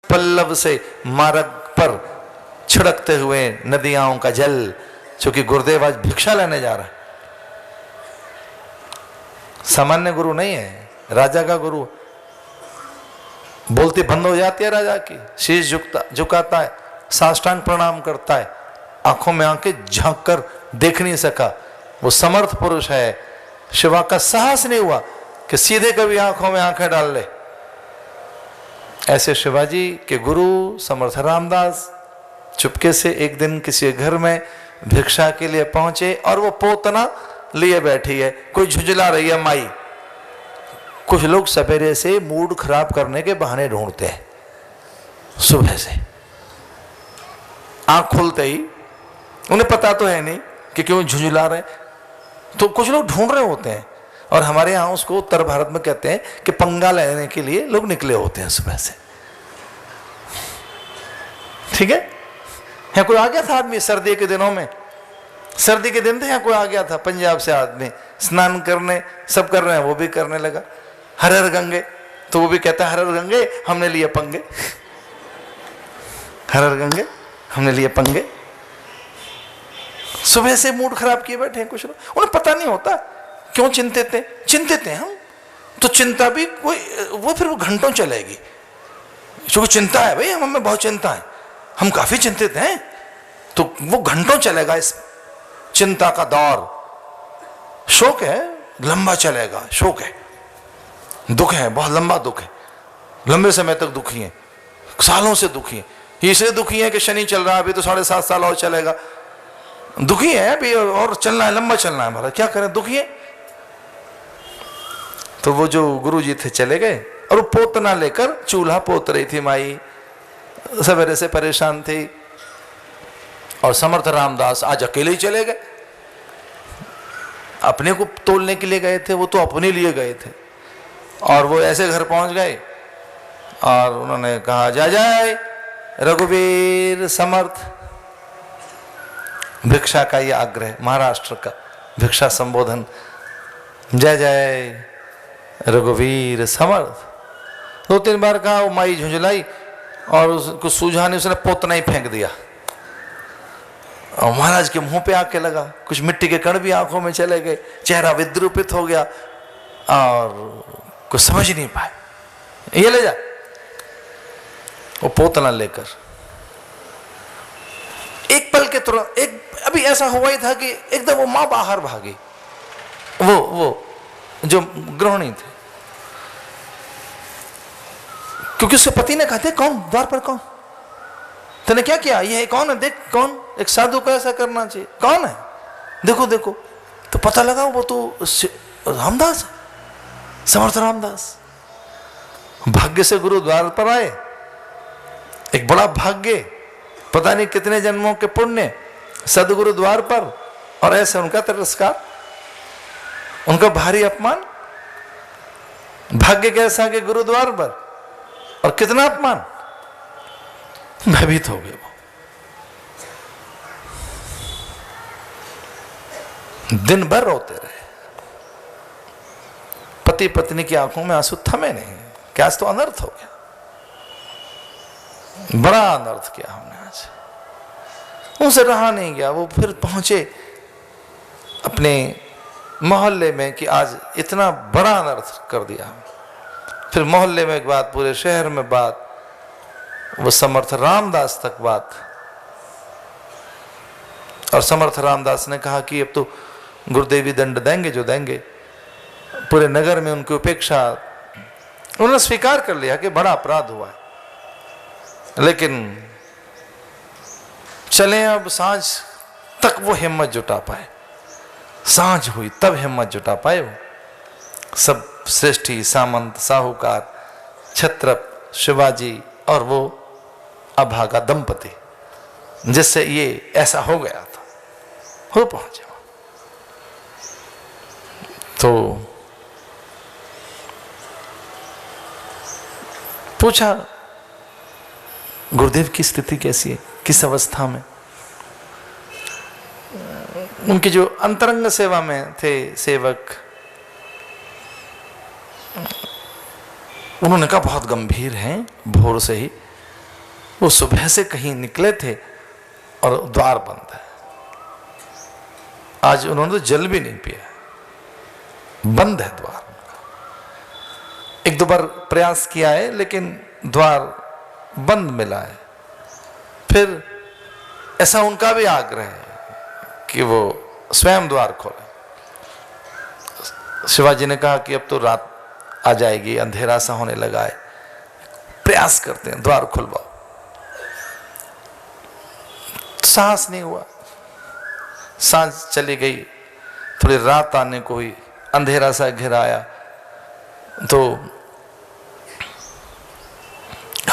पल्लव से मार्ग पर छिड़कते हुए नदियों का जल, क्योंकि गुरुदेव आज भिक्षा लेने जा रहा है। सामान्य गुरु नहीं है, राजा का गुरु। बोलती बंद हो जाती है राजा की, शीश झुकाता है, साष्टांग प्रणाम करता है, आंखों में आंखें झांक कर देख नहीं सका। वो समर्थ पुरुष है। शिवा का साहस नहीं हुआ कि सीधे कभी आंखों में आंखें डाल ले। ऐसे शिवाजी के गुरु समर्थ रामदास चुपके से एक दिन किसी घर में भिक्षा के लिए पहुंचे और वो पोतना लिए बैठी है, कोई झुंझला रही है माई। कुछ लोग सवेरे से मूड खराब करने के बहाने ढूंढते हैं। सुबह से आंख खुलते ही उन्हें पता तो है नहीं कि क्यों झुंझला रहे, तो कुछ लोग ढूंढ रहे होते हैं। और हमारे यहाँ उसको उत्तर भारत में कहते हैं कि पंगा लेने के लिए लोग निकले होते हैं सुबह से। ठीक है, यहाँ कोई आ गया था आदमी सर्दी के दिनों में, सर्दी के दिन थे, यहाँ कोई आ गया था पंजाब से आदमी, स्नान करने सब कर रहे हैं, वो भी करने लगा। हर हर गंगे, तो वो भी कहता है हर हर गंगे हमने लिए पंगे, हर हर गंगे हमने लिए पंगे। सुबह से मूड खराब किए बैठे हैं कुछ लोग, उन्हें पता नहीं होता क्यों चिंतित हैं हम। तो चिंता भी कोई वो फिर वो घंटों चलेगी, क्योंकि चिंता है भाई, हमें बहुत चिंता है, हम काफी चिंतित हैं, तो वो घंटों चलेगा इस चिंता का दौर। शोक है लंबा चलेगा, शोक है, दुख है बहुत लंबा, दुख है लंबे समय तक दुखी है, सालों से दुखी है। ये इसलिए दुखी है कि शनि चल रहा है, अभी तो 7.5 साल और चलेगा, दुखी है अभी और चलना है, लंबा चलना है हमारा, क्या करें, दुखी है। तो वो जो गुरुजी थे चले गए और वो पोतना लेकर चूल्हा पोत रही थी माई, सवेरे से परेशान थी। और समर्थ रामदास आज अकेले ही चले गए, अपने को तोलने के लिए गए थे, वो तो अपने लिए गए थे। और वो ऐसे घर पहुंच गए और उन्होंने कहा जय जय रघुवीर समर्थ। भिक्षा का ये आग्रह, महाराष्ट्र का भिक्षा संबोधन, जय जय रघुवीर समर्थ। 2-3 बार कहा, वो माई झुंझलाई और उसको सूझा नहीं, उसने पोतना ही फेंक दिया और महाराज के मुंह पे आके लगा। कुछ मिट्टी के कण भी आंखों में चले गए, चेहरा विद्रूपित हो गया और कुछ समझ नहीं पाए। ये ले जा, वो पोतना लेकर एक पल के तुरंत, एक अभी ऐसा हुआ ही था कि एकदम वो मां बाहर भागी, वो जो गृहिणी थे, क्योंकि उसके पति ने कहा, कौन द्वार पर, कौन तूने क्या किया, ये कौन है, देख कौन, एक साधु को ऐसा करना चाहिए, कौन है, देखो देखो। तो पता लगा वो तो रामदास है, समर्थ रामदास। भाग्य से गुरु द्वार पर आए, एक बड़ा भाग्य, पता नहीं कितने जन्मों के पुण्य, सदगुरु द्वार पर, और ऐसे उनका तिरस्कार, उनका भारी अपमान। भाग्य कैसा कि गुरु द्वार पर, और कितना अपमान। भयभीत हो गए वो, दिन भर रोते रहे। पति पत्नी की आंखों में आंसू थमे नहीं, क्या आज तो अनर्थ हो गया, बड़ा अनर्थ किया हमने आज। उनसे रहा नहीं गया, वो फिर पहुंचे अपने मोहल्ले में कि आज इतना बड़ा अनर्थ कर दिया। फिर मोहल्ले में एक बात, पूरे शहर में बात, वो समर्थ रामदास तक बात। और समर्थ रामदास ने कहा कि अब तो गुरुदेवी दंड देंगे जो देंगे। पूरे नगर में उनकी उपेक्षा, उन्होंने स्वीकार कर लिया कि बड़ा अपराध हुआ है, लेकिन चले अब सांझ तक वो हिम्मत जुटा पाए। सांझ हुई तब हिम्मत जुटा पाए वो सब श्रेष्ठी, सामंत, साहूकार, छत्रप, शिवाजी और वो अभागा दंपति, जिससे ये ऐसा हो गया था, हो पहुंचे। तो पूछा गुरुदेव की स्थिति कैसी है, किस अवस्था में। उनकी जो अंतरंग सेवा में थे सेवक, उन्होंने कहा बहुत गंभीर हैं, भोर से ही वो सुबह से कहीं निकले थे और द्वार बंद है। आज उन्होंने तो जल भी नहीं पिया, बंद है द्वार। एक दो बार प्रयास किया है लेकिन द्वार बंद मिला है। फिर ऐसा उनका भी आग्रह है कि वो स्वयं द्वार खोले। शिवाजी ने कहा कि अब तो रात आ जाएगी, अंधेरा सा होने लगा है, प्रयास करते हैं द्वार खुलवाओ। साहस नहीं हुआ। सांझ चली गई, थोड़ी रात आने को हुई, अंधेरा सा घिरा आया तो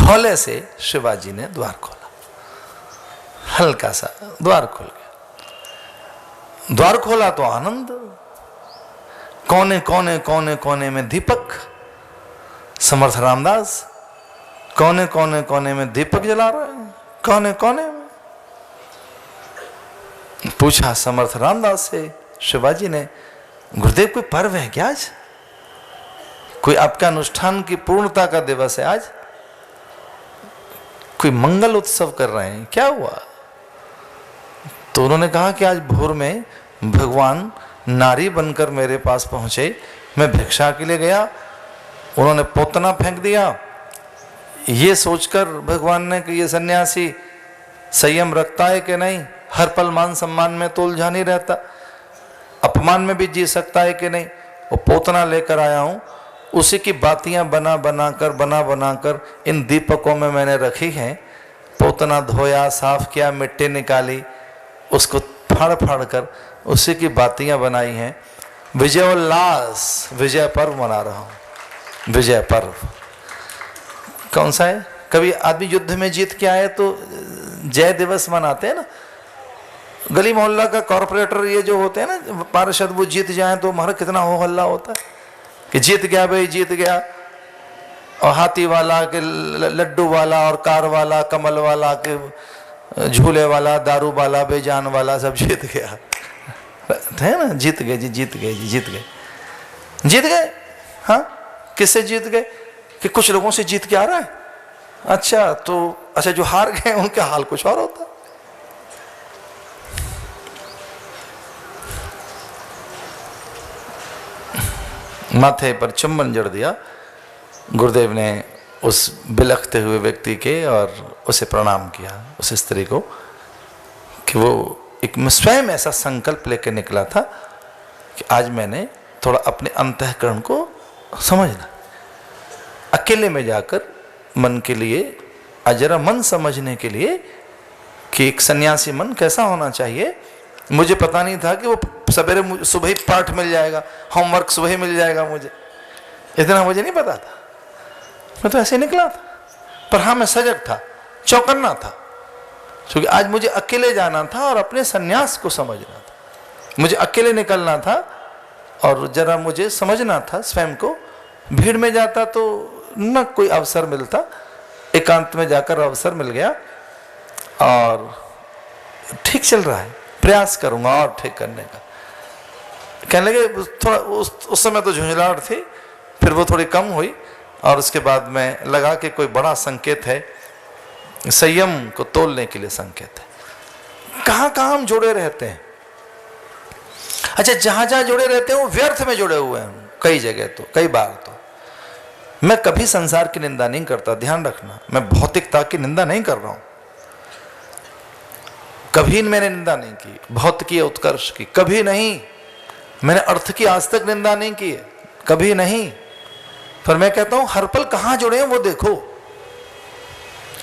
हौले से शिवाजी ने द्वार खोला। हल्का सा द्वार खुल गया। द्वार खोला तो आनंद, कोने कोने कोने कोने में दीपक। समर्थ रामदास कोने कोने कोने में दीपक जला रहे हैं, कोने कोने में। पूछा समर्थ रामदास से शिवाजी ने, गुरुदेव कोई पर्व है क्या आज? कोई आपका अनुष्ठान की पूर्णता का दिवस है आज? कोई मंगल उत्सव कर रहे हैं, क्या हुआ? तो उन्होंने कहा कि आज भोर में भगवान नारी बनकर मेरे पास पहुंचे, मैं भिक्षा के लिए गया, उन्होंने पोतना फेंक दिया। ये सोचकर भगवान ने कि ये सन्यासी संयम रखता है कि नहीं, हर पल मान सम्मान में तो उलझा नहीं रहता, अपमान में भी जी सकता है कि नहीं। वो पोतना लेकर आया हूं, उसी की बातियां बना बनाकर इन दीपकों में मैंने रखी हैं। पोतना धोया, साफ किया, मिट्टी निकाली, उसको फाड़ फाड़ कर उसी की बातियां बनाई हैं। विजय उल्लास, विजय पर्व मना रहा हूं। विजय पर्व कौन सा है? कभी आदमी युद्ध में जीत के आए तो जय दिवस मनाते हैं ना। गली मोहल्ला का कॉर्पोरेटर ये जो होते हैं ना पार्षद, वो जीत जाएं तो हमारा कितना हो हल्ला होता है कि जीत गया भाई, जीत गया। और हाथी वाला के लड्डू वाला और कार वाला, कमल वाला के झूले वाला, दारू वाला, बेजान वाला सब जीत गया है ना। जीत गए जी, जीत गए जी, जीत गए, जीत गए। हाँ, किससे जीत गए? कि कुछ लोगों से जीत के आ रहा है। अच्छा, तो अच्छा जो हार गए उनका हाल कुछ और होता है। माथे पर चुम्बन जड़ दिया गुरुदेव ने उस बिलखते हुए व्यक्ति के और उसे प्रणाम किया, उस स्त्री को, कि वो एक स्वयं ऐसा संकल्प लेकर निकला था कि आज मैंने थोड़ा अपने अंतःकरण को समझना। अकेले में जाकर मन के लिए, जरा मन समझने के लिए कि एक सन्यासी मन कैसा होना चाहिए। मुझे पता नहीं था कि वो सवेरे सुबह ही पाठ मिल जाएगा, होमवर्क सुबह ही मिल जाएगा, मुझे इतना मुझे नहीं पता था। मैं तो ऐसे निकला था, पर हाँ मैं सजग था, चौकन्ना था, क्योंकि आज मुझे अकेले जाना था और अपने सन्यास को समझना था। मुझे अकेले निकलना था और जरा मुझे समझना था स्वयं को। भीड़ में जाता तो न कोई अवसर मिलता, एकांत में जाकर अवसर मिल गया और ठीक चल रहा है, प्रयास करूंगा और ठीक करने का। कहने लगे थोड़ा उस समय तो झुंझलाहट थी, फिर वो थोड़ी कम हुई और उसके बाद में लगा कि कोई बड़ा संकेत है, संयम को तोलने के लिए संकेत है। कहां कहां हम जुड़े रहते हैं। अच्छा, जहां जहां जुड़े रहते हैं वो व्यर्थ में जुड़े हुए हैं कई जगह, तो कई बार तो। मैं कभी संसार की निंदा नहीं करता, ध्यान रखना, मैं भौतिकता की निंदा नहीं कर रहा हूं, कभी मैंने निंदा नहीं की भौतिकी उत्कर्ष की, कभी नहीं। मैंने अर्थ की आज तक निंदा नहीं की है, कभी नहीं। पर मैं कहता हूं हर पल कहां जुड़े हैं वो देखो,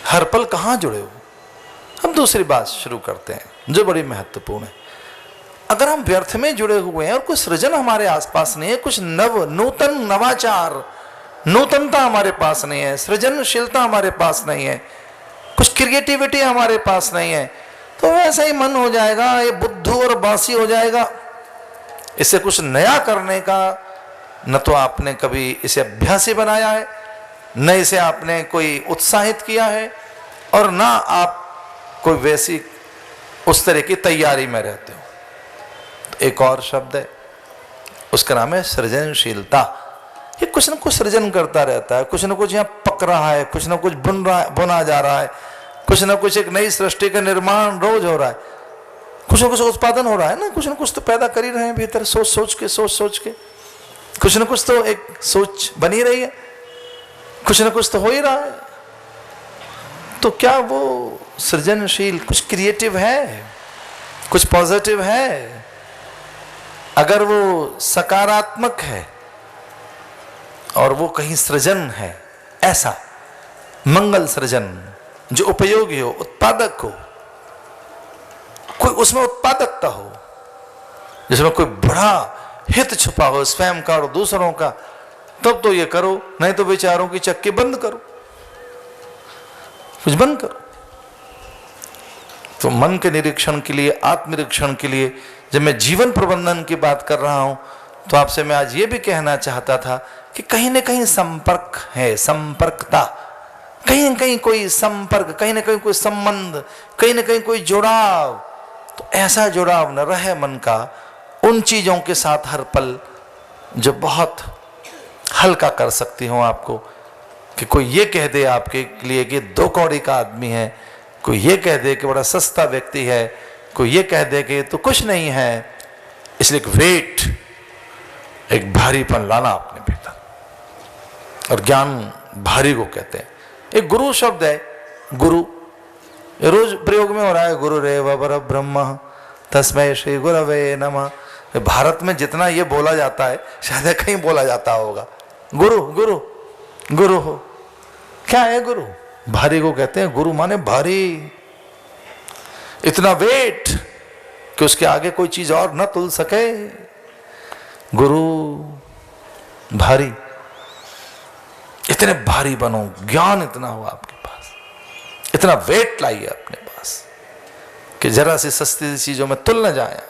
हर पल कहां जुड़े हो। हम दूसरी बात शुरू करते हैं जो बड़ी महत्वपूर्ण है। अगर हम व्यर्थ में जुड़े हुए हैं और कुछ सृजन हमारे आसपास नहीं है, कुछ नूतन नवाचार, नूतनता हमारे पास नहीं है, सृजनशीलता हमारे पास नहीं है, कुछ क्रिएटिविटी हमारे पास नहीं है, तो वैसा ही मन हो जाएगा, ये बुद्धू और बासी हो जाएगा। इसे कुछ नया करने का न तो आपने कभी इसे अभ्यासी बनाया है, न इसे आपने कोई उत्साहित किया है, और ना आप कोई वैसी उस तरह की तैयारी में रहते हो। तो एक और शब्द है, उसका नाम है सृजनशीलता। ये कुछ न कुछ सृजन करता रहता है, कुछ न कुछ यहाँ पक रहा है, कुछ न कुछ बुना जा रहा है, कुछ ना कुछ एक नई सृष्टि का निर्माण रोज हो रहा है, कुछ ना कुछ उत्पादन हो रहा है ना, कुछ ना कुछ तो पैदा कर ही रहे हैं भीतर, सोच सोच के कुछ ना कुछ तो एक सोच बनी रही है, कुछ ना कुछ तो हो ही रहा है। तो क्या वो सृजनशील, कुछ क्रिएटिव है, कुछ पॉजिटिव है? अगर वो सकारात्मक है और वो कहीं सृजन है, ऐसा मंगल सृजन जो उपयोगी हो, उत्पादक हो, कोई उसमें उत्पादकता हो, जिसमें कोई बड़ा हित छुपा हो स्वयं का और दूसरों का, तब तो ये करो, नहीं तो विचारों की चक्की बंद करो, कुछ बंद करो। तो मन के निरीक्षण के लिए, आत्मनिरीक्षण के लिए जब मैं जीवन प्रबंधन की बात कर रहा हूं, तो आपसे मैं आज ये भी कहना चाहता था कि कहीं ना कहीं संपर्क है, संपर्कता, कहीं ना कहीं कोई संपर्क, कहीं ना कहीं कोई संबंध, कहीं ना कहीं कोई जुड़ाव। तो ऐसा जुड़ाव न रहे मन का उन चीजों के साथ हर पल जो बहुत हल्का कर सकती हो आपको, कि कोई ये कह दे आपके लिए कि 2 कौड़ी का आदमी है, कोई ये कह दे कि बड़ा सस्ता व्यक्ति है, कोई ये कह दे कि तो कुछ नहीं है। इसलिए एक वेट, एक भारीपन लाना अपने भीतर, और ज्ञान भारी को कहते हैं। एक गुरु शब्द है, गुरु रोज प्रयोग में हो रहा है, गुरु रेव पर ब्रह्म तस्मै श्री गुरवे नमः। भारत में जितना ये बोला जाता है शायद कहीं बोला जाता होगा, गुरु गुरु गुरु हो। क्या है गुरु? भारी को कहते हैं, गुरु माने भारी, इतना वेट कि उसके आगे कोई चीज और न तुल सके। गुरु भारी, इतने भारी बनो, ज्ञान इतना हो आपके पास, इतना वेट लाइए अपने पास कि जरा सी सस्ती चीजों में तुल न जाए।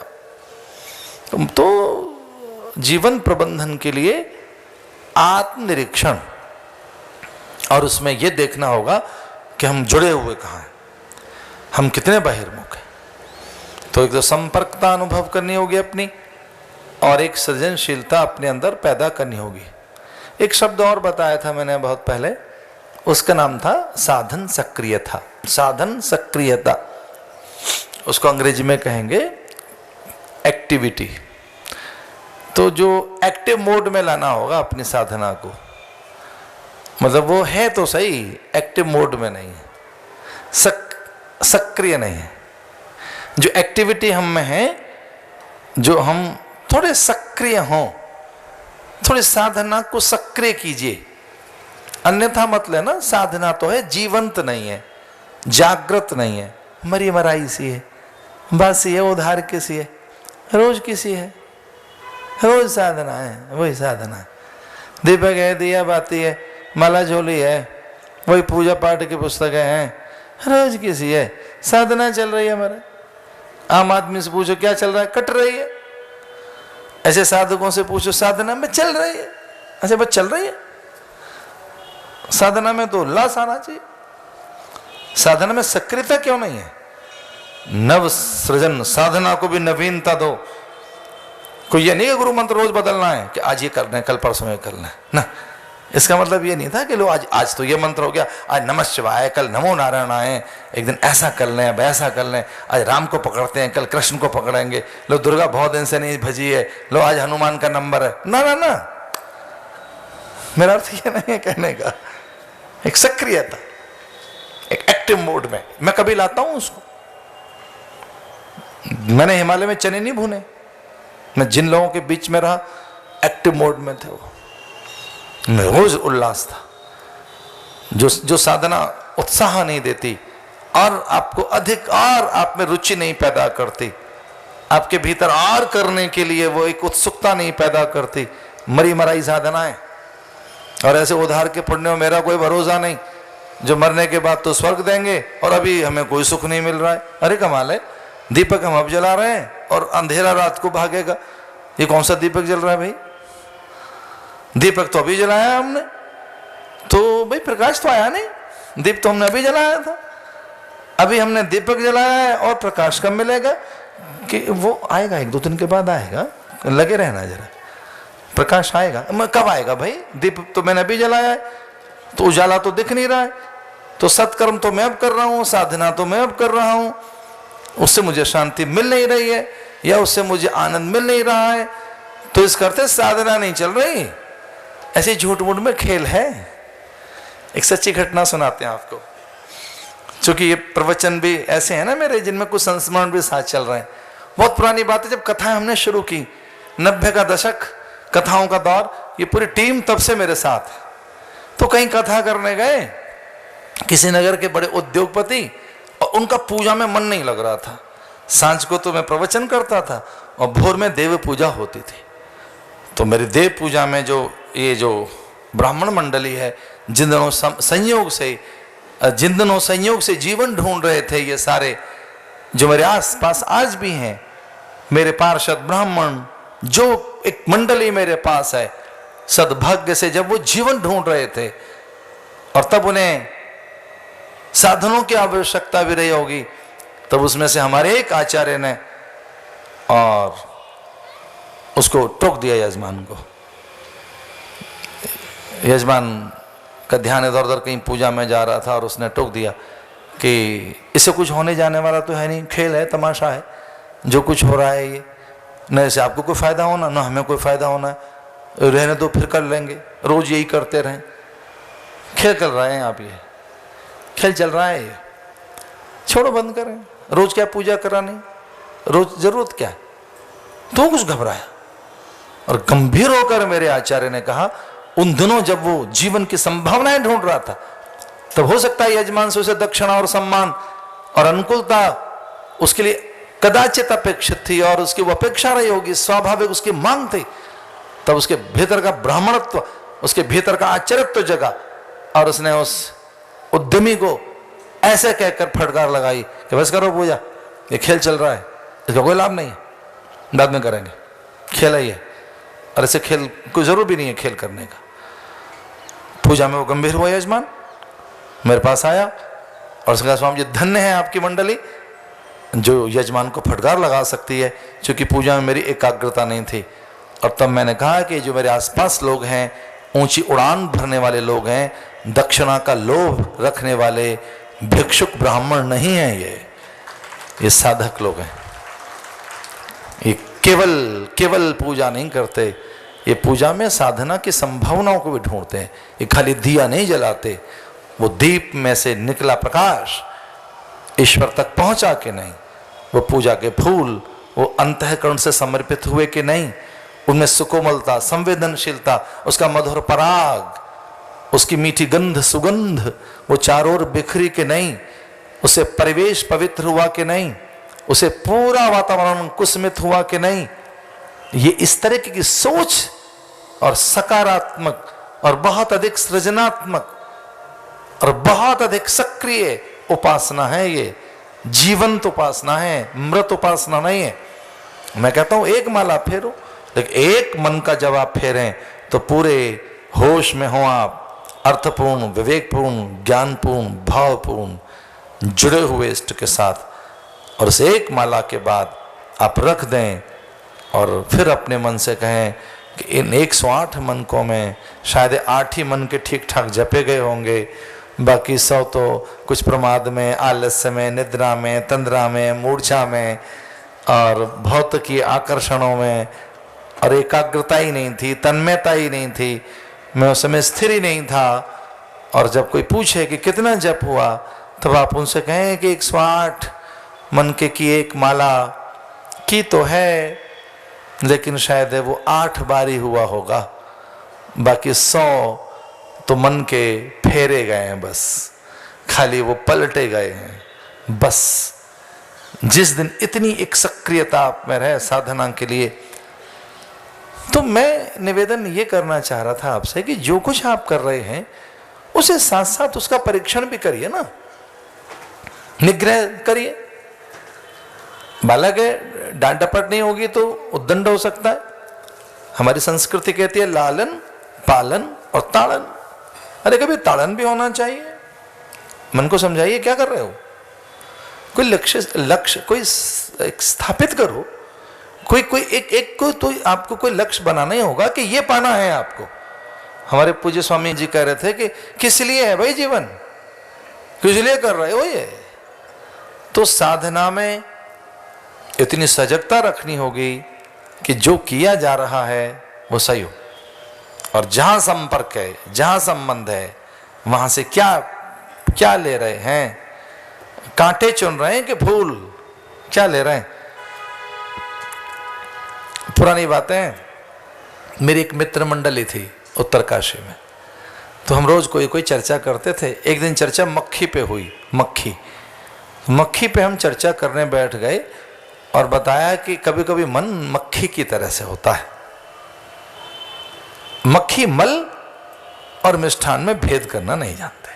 तो जीवन प्रबंधन के लिए आत्मनिरीक्षण, और उसमें यह देखना होगा कि हम जुड़े हुए कहाँ हैं, हम कितने बहिर्मुख हैं। तो एक तो संपर्कता अनुभव करनी होगी अपनी, और एक सृजनशीलता अपने अंदर पैदा करनी होगी। एक शब्द और बताया था मैंने बहुत पहले, उसका नाम था साधन सक्रियता। साधन सक्रियता, उसको अंग्रेजी में कहेंगे एक्टिविटी। तो जो एक्टिव मोड में लाना होगा अपनी साधना को, मतलब वो है तो सही, एक्टिव मोड में नहीं है, सक्रिय नहीं है। जो एक्टिविटी हम में है, जो हम थोड़े सक्रिय हों, थोड़ी साधना को सक्रिय कीजिए। अन्यथा मत लेना, साधना तो है, जीवंत नहीं है, जागृत नहीं है, मरी मराई सी है, बासी है, उधार किसी है, रोज किसी है, रोज साधना है, वही साधना है। दीपक है, दिया बाती है, माला झोली है, वही पूजा पाठ की पुस्तकें हैं, रोज किसी है, साधना चल रही है हमारे। आम आदमी से पूछो क्या चल रहा है, कट रही है। ऐसे साधकों से पूछो साधना में चल रही है, अच्छा बस चल रही है। साधना में तो उल्लास आना चाहिए, साधना में सक्रियता क्यों नहीं है? नव सृजन, साधना को भी नवीनता दो। कोई ये नहीं कि गुरु मंत्र रोज बदलना है कि आज ये करना है, कल परसों ये करना है ना। इसका मतलब ये नहीं था कि लो आज तो ये मंत्र हो गया, आज नमः शिवाय, कल नमो नारायण आए, एक दिन ऐसा कर लें, अब ऐसा कर लें, आज राम को पकड़ते हैं, कल कृष्ण को पकड़ेंगे, लो दुर्गा बहुत दिन से नहीं भजी है, लो आज हनुमान का नंबर है। ना ना ना, मेरा अर्थ ये नहीं है कहने का। एक सक्रियता, एक एक्टिव मोड में मैं कभी लाता हूं उसको। मैंने हिमालय में चने नहीं भुने, मैं जिन लोगों के बीच में रहा एक्टिव मोड में थे, वो मैं रोज उल्लास था। जो साधना उत्साह नहीं देती और आपको अधिक और आप में रुचि नहीं पैदा करती, आपके भीतर और करने के लिए वो एक उत्सुकता नहीं पैदा करती, मरी मराई साधना है। और ऐसे उधार के पुण्य में मेरा कोई भरोसा नहीं, जो मरने के बाद तो स्वर्ग देंगे और अभी हमें कोई सुख नहीं मिल रहा है। अरे कमाल है, दीपक हम अब जला रहे हैं और अंधेरा रात को भागेगा। ये कौन सा दीपक जल रहा है भाई? दीपक तो अभी जलाया हमने, तो भाई प्रकाश तो आया नहीं, दीप तो हमने अभी जलाया था। अभी हमने दीपक जलाया है और प्रकाश कब मिलेगा? कि वो आएगा, 1-2 दिन के बाद आएगा, लगे रहना जरा, प्रकाश आएगा। कब आएगा भाई? दीप तो मैंने अभी जलाया है, तो उजाला तो दिख नहीं रहा है, तो सत्कर्म तो मैं अब कर रहा हूं, साधना तो मैं अब कर रहा हूं, उससे मुझे शांति मिल नहीं रही है या उससे मुझे आनंद मिल नहीं रहा है, तो इस करते साधना नहीं चल रही। ऐसे झूठ मूठ में खेल है। एक सच्ची घटना सुनाते हैं आपको, क्योंकि ये प्रवचन भी ऐसे हैं ना मेरे जिनमें कुछ संस्मरण भी साथ चल रहे हैं। बहुत पुरानी बात है, जब कथाएं हमने शुरू की 90 का दशक, कथाओं का दौर, ये पूरी टीम तब से मेरे साथ है। तो कहीं कथा करने गए किसी नगर के बड़े उद्योगपति, और उनका पूजा में मन नहीं लग रहा था। सांझ को तो मैं प्रवचन करता था और भोर में देव पूजा होती थी। तो मेरी देव पूजा में जो ये जो ब्राह्मण मंडली है, जिन दिनों संयोग से जीवन ढूंढ रहे थे, ये सारे जो मेरे आस पास आज भी हैं, मेरे पार्षद ब्राह्मण, जो एक मंडली मेरे पास है, सद्भाग्य से जब वो जीवन ढूंढ रहे थे और तब उन्हें साधनों की आवश्यकता भी रही होगी, तब उसमें से हमारे एक आचार्य ने और उसको टोक दिया यजमान को। यजमान का ध्यान इधर उधर कहीं पूजा में जा रहा था और उसने टोक दिया कि इससे कुछ होने जाने वाला तो है नहीं, खेल है, तमाशा है, जो कुछ हो रहा है ये न इससे आपको कोई फायदा होना ना हमें कोई फायदा होना है, रहने दो, फिर कर लेंगे, रोज यही करते रहें। खेल कर रहे हैं आप, ये खेल चल रहा है, ये छोड़ो, बंद करें। रोज क्या पूजा करानी, रोज जरूरत क्या है? तो कुछ घबराया और गंभीर होकर मेरे आचार्य ने कहा, उन दिनों जब वो जीवन की संभावनाएं ढूंढ रहा था, तब हो सकता है यजमान से उसे दक्षिणा और सम्मान और अनुकूलता उसके लिए कदाचित अपेक्षित थी और उसकी वो अपेक्षा रही होगी, स्वाभाविक उसकी मांग थी। तब उसके भीतर का ब्राह्मणत्व, उसके भीतर का आचार्यत्व जगा और उसने उस उद्यमी को ऐसे कहकर फटकार लगाई कि बस करो पूजा, ये खेल चल रहा है, इसका कोई लाभ नहीं है, बाद में करेंगे, खेल है ये, और ऐसे खेल कोई जरूर भी नहीं है खेल करने का। पूजा में वो गंभीर हुआ यजमान, मेरे पास आया और उसने कहा, स्वामी जी धन्य है आपकी मंडली जो यजमान को फटकार लगा सकती है, क्योंकि पूजा में मेरी एकाग्रता नहीं थी। और तब मैंने कहा कि जो मेरे आसपास लोग हैं, ऊंची उड़ान भरने वाले लोग हैं, दक्षिणा का लोभ रखने वाले भिक्षुक ब्राह्मण नहीं हैं, ये साधक लोग हैं। ये केवल पूजा नहीं करते, ये पूजा में साधना की संभावनाओं को भी ढूंढते हैं। ये खाली दिया नहीं जलाते, वो दीप में से निकला प्रकाश ईश्वर तक पहुंचा के नहीं, वो पूजा के फूल वो अंतःकरण से समर्पित हुए कि नहीं, उनमें सुकोमलता, संवेदनशीलता, उसका मधुर पराग, उसकी मीठी गंध सुगंध वो चारों ओर बिखरी के नहीं, उसे परिवेश पवित्र हुआ कि नहीं, उसे पूरा वातावरण कुसुमित हुआ कि नहीं। ये इस तरह की सोच और सकारात्मक और बहुत अधिक सृजनात्मक और बहुत अधिक सक्रिय उपासना है, ये जीवंत उपासना है, मृत उपासना नहीं है। मैं कहता हूं एक माला फेरो, लेकिन एक मन का जब आप फेरें तो पूरे होश में हो आप, अर्थपूर्ण, विवेकपूर्ण, ज्ञानपूर्ण, भावपूर्ण जुड़े हुए इष्ट के साथ, और उस एक माला के बाद आप रख दें और फिर अपने मन से कहें कि इन 108 मनकों में शायद 8 ही मन के ठीक ठाक जपे गए होंगे, बाकी 100 तो कुछ प्रमाद में, आलस्य में, निद्रा में, तंद्रा में, मूर्छा में और भौतिकी आकर्षणों में, और एकाग्रता ही नहीं थी, तन्मयता ही नहीं थी, मैं उस समय स्थिर ही नहीं था। और जब कोई पूछे कि कितना जप हुआ, तब आप उनसे कहें कि 108 मन के की एक माला की तो है, लेकिन शायद वो 8 बार ही हुआ होगा, बाकी 100 तो मन के फेरे गए हैं, बस खाली वो पलटे गए हैं। बस जिस दिन इतनी एक सक्रियता आप में रहे साधना के लिए, तो मैं निवेदन ये करना चाह रहा था आपसे कि जो कुछ आप कर रहे हैं उसे साथ साथ उसका परीक्षण भी करिए ना, निग्रह करिए। बालक है, डांट डपट नहीं होगी तो उद्दंड हो सकता है। हमारी संस्कृति कहती है लालन, पालन और ताड़न। अरे कभी ताड़न भी होना चाहिए। मन को समझाइए क्या कर रहे हो, कोई लक्ष्य कोई स्थापित करो, कोई एक को तो आपको कोई लक्ष्य बनाना ही होगा कि ये पाना है आपको। हमारे पूज्य स्वामी जी कह रहे थे कि किस लिए है भाई जीवन, किस लिए कर रहे हो ये? तो साधना में इतनी सजगता रखनी होगी कि जो किया जा रहा है वो सही हो, और जहां संपर्क है, जहां संबंध है, वहां से क्या क्या ले रहे हैं, कांटे चुन रहे हैं कि फूल, क्या ले रहे हैं। पुरानी बातें, मेरी एक मित्र मंडली थी उत्तरकाशी में, तो हम रोज कोई कोई चर्चा करते थे। एक दिन चर्चा मक्खी पे हुई, मक्खी पे हम चर्चा करने बैठ गए और बताया कि कभी कभी मन मक्खी की तरह से होता है। मक्खी मल और मिष्ठान में भेद करना नहीं जानते।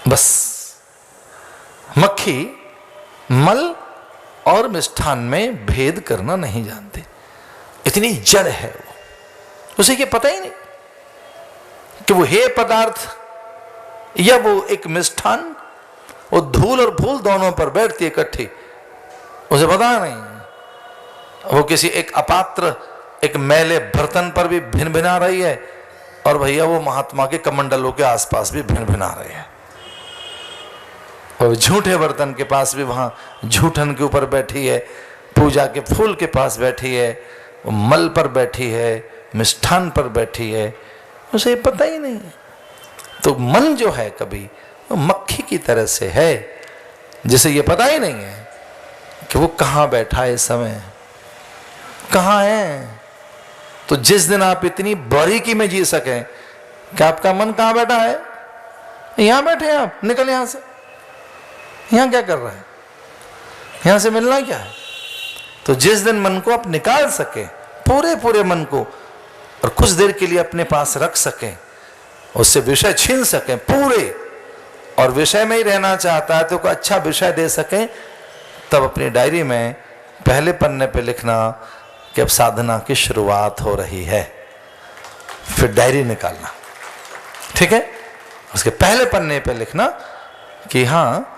बस मक्खी मल और मिष्ठान में भेद करना नहीं जानते। इतनी जड़ है वो, उसे ये पता ही नहीं कि वो हे पदार्थ या वो एक मिष्ठान, वो धूल और फूल दोनों पर बैठती है इकट्ठी, उसे पता नहीं। वो किसी एक अपात्र, एक मैले बर्तन पर भी भिन भिना रही है, और भैया वो महात्मा के कमंडलों के आसपास भी भिन भिना रही है। और झूठे बर्तन के पास भी वहां झूठन के ऊपर बैठी है, पूजा के फूल के पास बैठी है, वो मल पर बैठी है, मिष्ठान पर बैठी है, उसे पता ही नहीं। तो मन जो है कभी वो मक्खी की तरह से है, जिसे ये पता ही नहीं है कि वो कहाँ बैठा है, इस समय कहाँ है। तो जिस दिन आप इतनी बारीकी में जी सकें कि आपका मन कहाँ बैठा है, यहां बैठे हैं आप, निकल यहां से, यहां क्या कर रहे हैं, यहां से मिलना क्या है। तो जिस दिन मन को आप निकाल सके, पूरे मन को, और कुछ देर के लिए अपने पास रख सकें, उससे विषय छीन सकें पूरे, और विषय में ही रहना चाहता है तो कोई अच्छा विषय दे सकें, तब अपनी डायरी में पहले पन्ने पे लिखना कि अब साधना की शुरुआत हो रही है। फिर डायरी निकालना, ठीक है, उसके पहले पन्ने पे लिखना कि हाँ,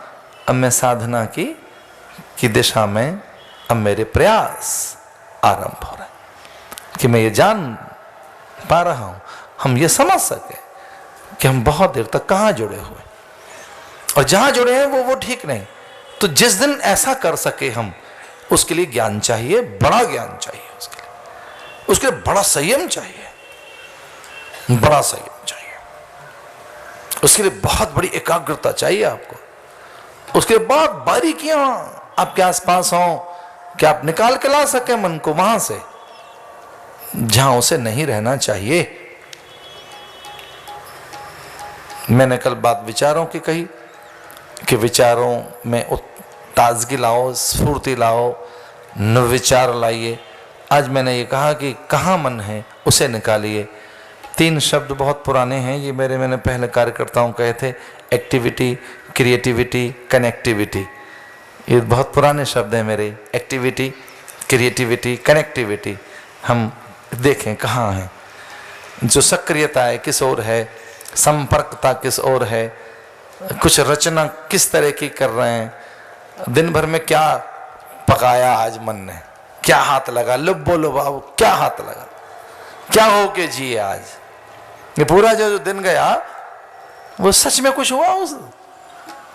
अब मैं साधना की दिशा में अब मेरे प्रयास आरंभ हो रहे हैं, कि मैं ये जान पा रहा हूं, हम ये समझ सके कि हम बहुत देर तक कहां जुड़े हुए, और जहां जुड़े हैं वो ठीक नहीं। तो जिस दिन ऐसा कर सके हम, उसके लिए ज्ञान चाहिए, बड़ा ज्ञान चाहिए, उसके लिए बड़ा संयम चाहिए, बड़ा संयम चाहिए, उसके लिए बहुत बड़ी एकाग्रता चाहिए आपको, उसके लिए बहुत बारीकियां आपके आसपास हों कि आप निकाल के ला सके मन को वहां से जहां उसे नहीं रहना चाहिए। मैंने कल बात विचारों की कही कि विचारों में ताजगी लाओ, स्फूर्ति लाओ, नवविचार लाइए। आज मैंने ये कहा कि कहाँ मन है उसे निकालिए। 3 शब्द बहुत पुराने हैं, ये मैंने पहले कार्यकर्ताओं कहे थे, एक्टिविटी, क्रिएटिविटी, कनेक्टिविटी। ये बहुत पुराने शब्द हैं मेरे, एक्टिविटी, क्रिएटिविटी, कनेक्टिविटी। हम देखें कहाँ है, जो सक्रियता है किस ओर है, संपर्कता किस ओर है, कुछ रचना किस तरह की कर रहे हैं, दिन भर में क्या पकाया आज मन ने, क्या हाथ लगा, लुब्बो लुभाओ, क्या हाथ लगा, क्या हो के जिए आज। ये पूरा जो दिन गया वो सच में कुछ हुआ उस,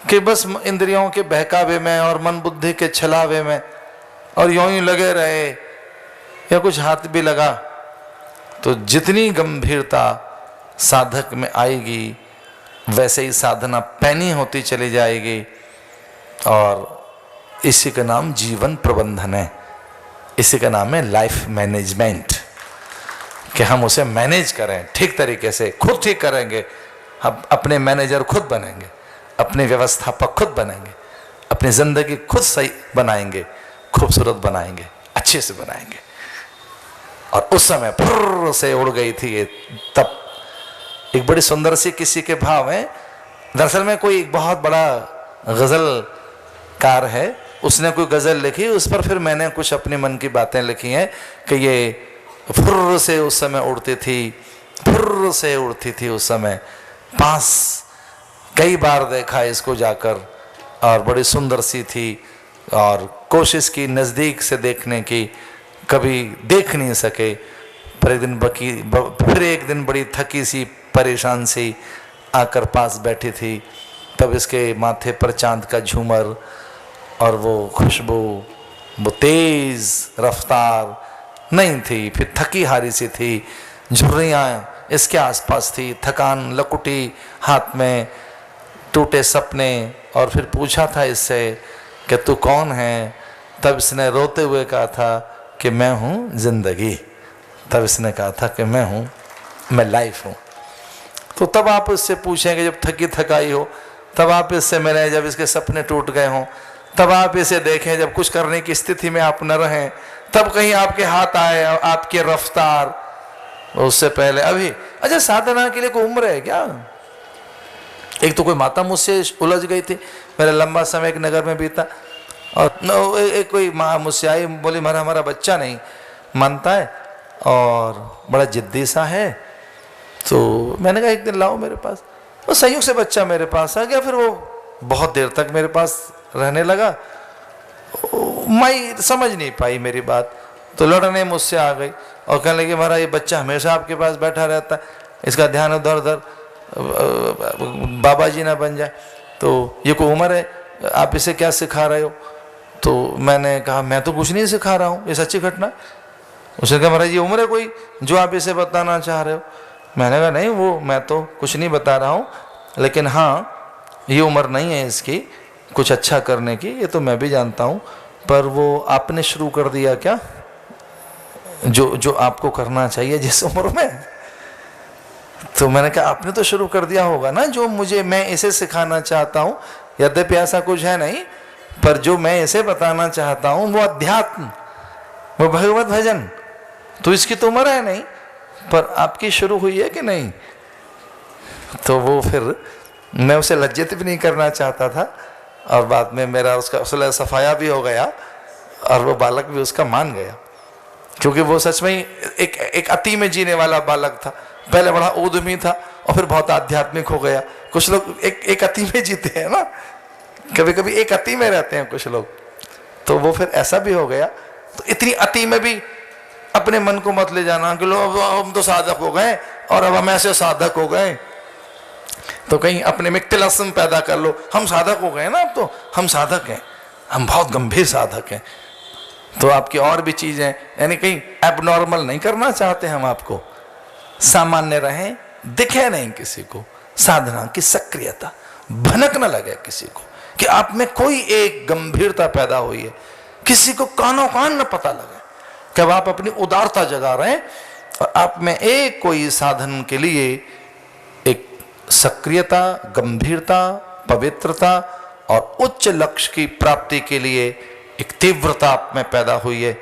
कि बस इंद्रियों के बहकावे में और मन बुद्धि के छलावे में और यूं ही लगे रहे, या कुछ हाथ भी लगा। तो जितनी गंभीरता साधक में आएगी वैसे ही साधना पैनी होती चली जाएगी, और इसी का नाम जीवन प्रबंधन है, इसी का नाम है लाइफ मैनेजमेंट, कि हम उसे मैनेज करें ठीक तरीके से, खुद ठीक करेंगे, हम अपने मैनेजर खुद बनेंगे, अपने व्यवस्थापक खुद बनेंगे, अपनी जिंदगी खुद सही बनाएंगे, खूबसूरत बनाएंगे, अच्छे से बनाएंगे। और उस समय फुर्र से उड़ गई थी ये, तब एक बड़ी सुंदर सी किसी के भाव है। दरअसल में कोई एक बहुत बड़ा गजलकार है, उसने कोई गजल लिखी, उस पर फिर मैंने कुछ अपने मन की बातें लिखी हैं कि ये फुर्र से उस समय उड़ती थी, फुर्र से उड़ती थी उस समय, पास कई बार देखा इसको जाकर, और बड़ी सुंदर सी थी, और कोशिश की नज़दीक से देखने की, कभी देख नहीं सके। पर एक दिन फिर एक दिन बड़ी थकी सी, परेशान सी आकर पास बैठी थी, तब इसके माथे पर चांद का झूमर और वो खुशबू, वो तेज रफ्तार नहीं थी, फिर थकी हारी सी थी, झुर्रियाँ इसके आसपास थी, थकान लकुटी हाथ में, टूटे सपने। और फिर पूछा था इससे कि तू कौन है? तब इसने रोते हुए कहा था कि मैं हूँ जिंदगी। तब इसने कहा था कि मैं हूँ, मैं लाइफ हूँ। तो तब आप इससे पूछेंगे जब थकी थकाई हो, तब आप इससे मिलें जब इसके सपने टूट गए हों, तब आप इसे देखें जब कुछ करने की स्थिति में आप न रहें, तब कहीं आपके हाथ आए आपकी रफ्तार। उससे पहले अभी अच्छा साधना के लिए कोई उम्र है क्या? एक तो कोई माता मुझसे उलझ गई थी, मेरा लंबा समय एक नगर में बीता, और एक कोई माँ मुझसे आई, बोली हमारा बच्चा नहीं मानता है और बड़ा जिद्दी सा है। तो मैंने कहा एक दिन लाओ मेरे पास। वो संयोग से बच्चा मेरे पास आ गया, फिर वो बहुत देर तक मेरे पास रहने लगा। मैं समझ नहीं पाई मेरी बात, तो लड़ने मुझसे आ गई और कहने लगी महाराज ये बच्चा हमेशा आपके पास बैठा रहता है, इसका ध्यान उधर उधर, बाबा जी ना बन जाए, तो ये कोई उम्र है, आप इसे क्या सिखा रहे हो? तो मैंने कहा मैं तो कुछ नहीं सिखा रहा हूँ, ये सच्ची घटना। उसने कहा महाराज ये उम्र है कोई जो आप इसे बताना चाह रहे हो? मैंने कहा नहीं, वो मैं तो कुछ नहीं बता रहा हूँ, लेकिन हाँ ये उम्र नहीं है इसकी कुछ अच्छा करने की, ये तो मैं भी जानता हूँ, पर वो आपने शुरू कर दिया क्या जो आपको करना चाहिए जिस उम्र में? तो मैंने कहा आपने तो शुरू कर दिया होगा ना जो मैं इसे सिखाना चाहता हूँ, यद्यपि ऐसा कुछ है नहीं, पर जो मैं इसे बताना चाहता हूँ वो अध्यात्म, वो भगवत भजन, तो इसकी तो उम्र है नहीं, पर आपकी शुरू हुई है कि नहीं? तो वो फिर मैं उसे लज्जित भी नहीं करना चाहता था, और बाद में मेरा उसका सुलह सफाया भी हो गया और वो बालक भी उसका मान गया, क्योंकि वो सच में एक अति में जीने वाला बालक था। पहले बड़ा उद्यमी था और फिर बहुत आध्यात्मिक हो गया। कुछ लोग एक अति में जीते हैं ना, कभी कभी एक अति में रहते हैं कुछ लोग, तो वो फिर ऐसा भी हो गया। तो इतनी अति में भी अपने मन को मत ले जाना कि लो हम तो साधक हो गए और अब हम ऐसे साधक हो गए, तो कहीं अपने में तिलस्म पैदा कर लो, हम साधक हो गए ना, अब तो हम साधक हैं, हम बहुत गंभीर साधक हैं। तो आपकी और भी चीजें, यानी कहीं एबनॉर्मल नहीं करना चाहते हम, आपको सामान्य रहें, दिखे नहीं किसी को, साधना की सक्रियता भनक न लगे किसी को कि आप में कोई एक गंभीरता पैदा हुई है, किसी को कानों कान न पता लगे कि अब आप अपनी उदारता जगा रहे हैं और आप में एक कोई साधन के लिए एक सक्रियता, गंभीरता, पवित्रता और उच्च लक्ष्य की प्राप्ति के लिए एक तीव्रता आप में पैदा हुई है।